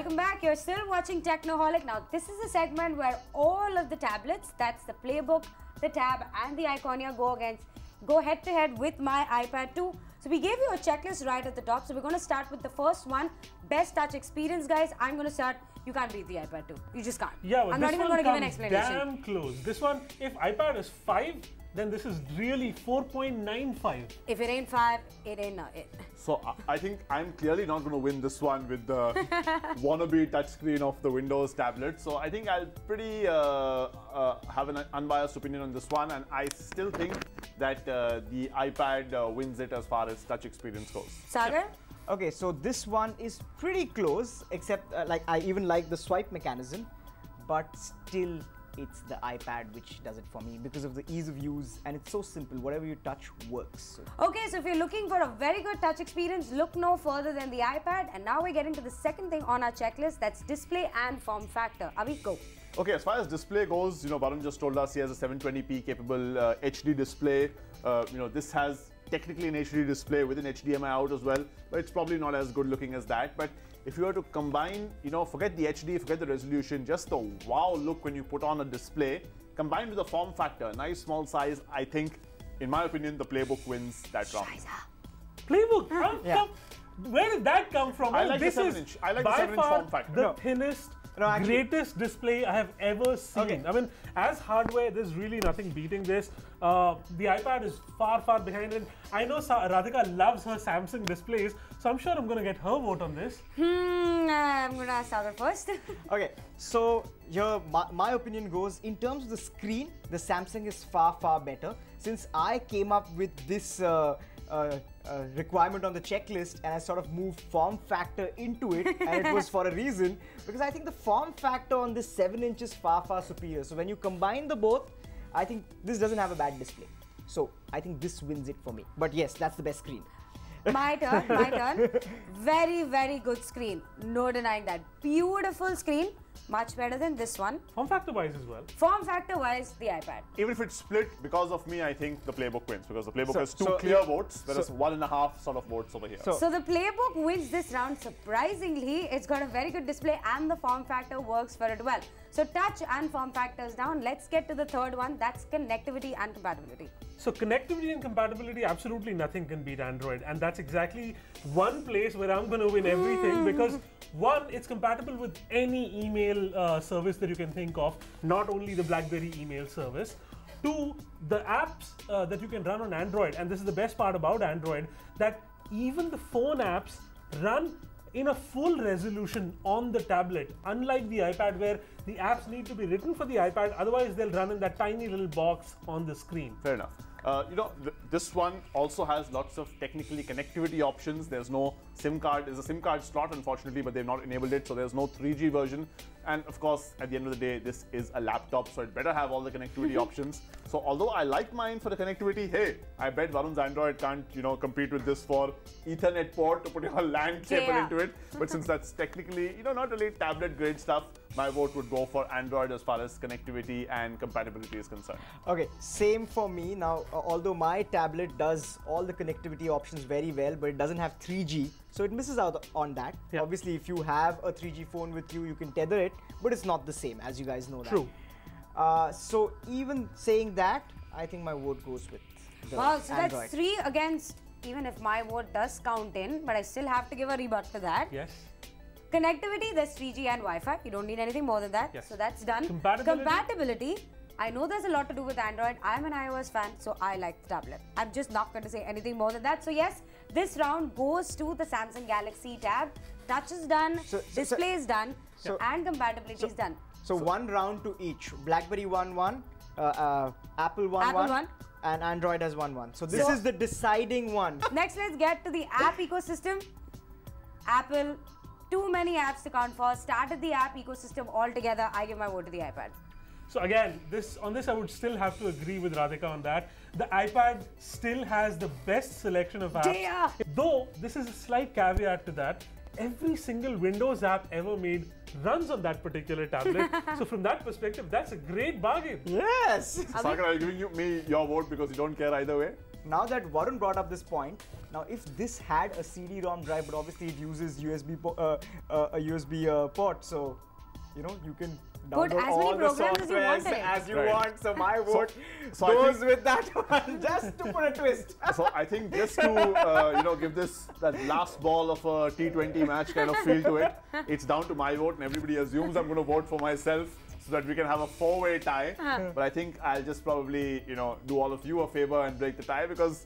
Welcome back. You're still watching Technoholik. Now, this is a segment where all of the tablets, that's the Playbook, the Tab, and the Iconia, go head to head with my iPad 2. So we gave you a checklist right at the top. So we're going to start with the first one, best touch experience, guys. I'm going to start. You can't beat the iPad 2. You just can't. Yeah, I'm not even going to give an explanation. Damn close. This one, if iPad is 5, then this is really 4.95. If it ain't 5, it ain't not it. So I think I'm clearly not going to win this one with the wannabe touchscreen of the Windows tablet. So I think I'll pretty have an unbiased opinion on this one, and I still think that the iPad wins it as far as touch experience goes. Sagar? Okay, so this one is pretty close, except like I even like the swipe mechanism, but still it's the iPad which does it for me because of the ease of use, and it's so simple. Whatever you touch works. Okay, so if you're looking for a very good touch experience, look no further than the iPad. And now we're getting to the second thing on our checklist, that's display and form factor. Avi, go. Okay, as far as display goes, Varun just told us he has a 720p capable HD display. This has technically an HD display with an HDMI out as well, but it's probably not as good looking as that. But if you were to combine, forget the HD, forget the resolution, just the wow look when you put on a display, combined with the form factor, nice small size, I think, in my opinion, the Playbook wins that round. Playbook? Yeah. Where did that come from? I like this the 7-inch. I like the 7-inch form factor. The thinnest, greatest display I have ever seen. Okay. I mean, as hardware, there's really nothing beating this. The iPad is far, far behind it. I know Radhika loves her Samsung displays, so I'm sure I'm going to get her vote on this. I'm going to ask Sagar first. Okay, so here my opinion goes, in terms of the screen, the Samsung is far, far better. Since I came up with this requirement on the checklist, and I sort of moved form factor into it, and it was for a reason, because I think the form factor on this 7-inch is far, far superior. So when you combine the both, I think this doesn't have a bad display. So I think this wins it for me. But yes, that's the best screen. My turn. Very, very good screen. No denying that. Beautiful screen. Much better than this one. Form factor wise as well. Form factor wise, the iPad. Even if it's split, because of me, I think the Playbook wins, because the Playbook has two clear votes, whereas 1.5 sort of votes over here. So the Playbook wins this round. Surprisingly, it's got a very good display and the form factor works for it well. So touch and form factors down. Let's get to the third one. That's connectivity and compatibility. So connectivity and compatibility, absolutely nothing can beat Android. And that's exactly one place where I'm going to win everything, because one, it's compatible with any email service that you can think of, not only the BlackBerry email service. Two, the apps that you can run on Android, and this is the best part about Android, that even the phone apps run in a full resolution on the tablet, unlike the iPad where the apps need to be written for the iPad, otherwise they'll run in that tiny little box on the screen. Fair enough. This one also has lots of technically connectivity options. There's no SIM card. There's a SIM card slot, unfortunately, but they've not enabled it, so there's no 3G version. And of course, at the end of the day, this is a laptop, so it better have all the connectivity options. So although I like mine for the connectivity, hey, I bet Varun's Android can't, compete with this for Ethernet port to put your LAN cable into it. But since that's technically, not really tablet grade stuff, my vote would go for Android as far as connectivity and compatibility is concerned. Okay, same for me. Now, although my tablet does all the connectivity options very well, but it doesn't have 3G, so it misses out on that. Yeah. Obviously, if you have a 3G phone with you, you can tether it, but it's not the same, as you guys know that. True. So even saying that, I think my vote goes with the Wow, so Android. that's 3 against, even if my vote does count in, but I still have to give a rebut to that. Yes. Connectivity, there's 3G and Wi-Fi. You don't need anything more than that. Yes. So that's done. Compatibility? I know there's a lot to do with Android. I'm an iOS fan, so I like the tablet. I'm just not going to say anything more than that. So yes, this round goes to the Samsung Galaxy Tab. Touch is done, display is done, and compatibility is done. So one round to each. BlackBerry 1-1, Apple 1-1, and Android has 1-1. So this is the deciding one. Next, let's get to the app ecosystem. Apple, too many apps to count for. Started the app ecosystem altogether. I give my vote to the iPad. So again, on this I would still have to agree with Radhika on that. The iPad still has the best selection of apps. Though this is a slight caveat to that. Every single Windows app ever made runs on that particular tablet. So from that perspective, that's a great bargain. Yes. Sagar, are you giving me your vote because you don't care either way? now that Varun brought up this point, now if this had a CD-ROM drive, but obviously it uses a USB port, so you can Put download as many all the programs as you want softwares in it. as you Right. want. So my vote so I goes think- with that one, just to put a twist. So I think just to give this that last ball of a T20 match kind of feel to it, it's down to my vote, and everybody assumes I'm going to vote for myself so that we can have a four-way tie. But I think I'll just probably do all of you a favor and break the tie, because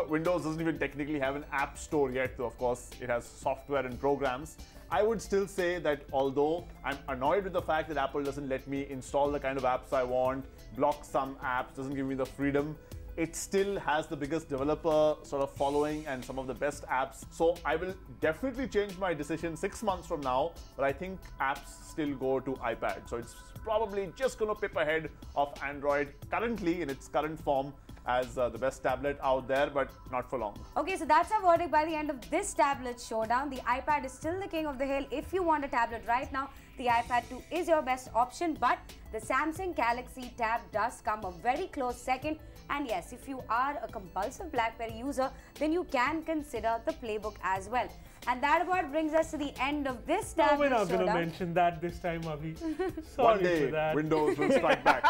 Windows doesn't even technically have an app store yet. Though of course it has software and programs. I would still say that although I'm annoyed with the fact that Apple doesn't let me install the kind of apps I want, block some apps, doesn't give me the freedom, it still has the biggest developer sort of following and some of the best apps. So I will definitely change my decision 6 months from now, but I think apps still go to iPad. So it's probably just going to pip ahead of Android currently in its current form as the best tablet out there, but not for long. Okay, so that's our verdict by the end of this tablet showdown. The iPad is still the king of the hill. If you want a tablet right now, the iPad 2 is your best option, but the Samsung Galaxy Tab does come a very close second. And yes, if you are a compulsive BlackBerry user, then you can consider the Playbook as well. And that about brings us to the end of this No, tablet we're not going to showdown. mention that this time, Avi. Sorry One day, for that. Windows will strike back.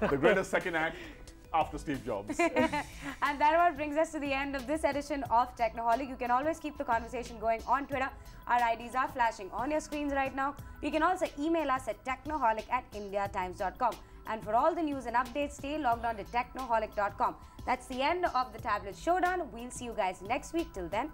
The greatest second act after Steve Jobs. And that about brings us to the end of this edition of Technoholik. You can always keep the conversation going on Twitter. Our IDs are flashing on your screens right now. You can also email us at technoholic@indiatimes.com. And for all the news and updates, stay logged on to technoholic.com. That's the end of the tablet showdown. We'll see you guys next week. Till then,